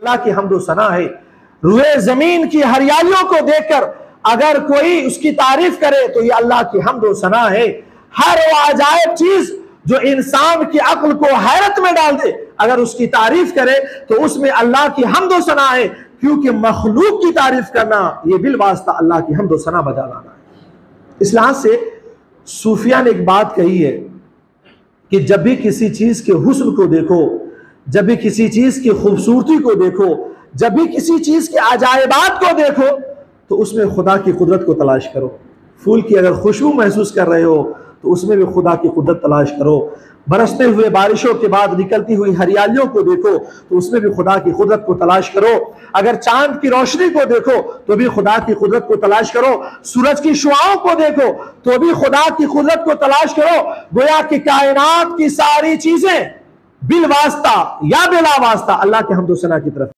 अल्लाह की हम्दो सना है। रुए जमीन की हरियालियों को देखकर अगर कोई उसकी तारीफ करे तो ये अल्लाह की हम्दो सना है। हर वो अजायब चीज जो इंसान की अक्ल को हैरत में डाल दे, अगर उसकी तारीफ करे तो उसमें अल्लाह की हम्दो सना है, क्योंकि मखलूक की तारीफ करना ये बिल वास्ता अल्लाह की हम्दो सना बजा लाना है। इस लिहाज से सूफिया ने एक बात कही है कि जब भी किसी चीज के हुस्न को देखो, जब भी किसी चीज की खूबसूरती को देखो, जब भी किसी चीज के अजायबात को देखो तो उसमें खुदा की कुदरत को तलाश करो। फूल की अगर खुशबू महसूस कर रहे हो तो उसमें भी खुदा की कुदरत तलाश करो। बरसते हुए बारिशों के बाद निकलती हुई हरियालियों को देखो तो उसमें भी खुदा की कुदरत को तलाश करो। अगर चांद की रोशनी को देखो तो भी खुदा की कुदरत को तलाश करो। सूरज की शुआओं को देखो तो भी खुदा की कुदरत को तलाश करो। गोया कि कायनात की सारी चीजें बिल वास्ता या बिला वास्ता अल्लाह के हम्दो सना की तरफ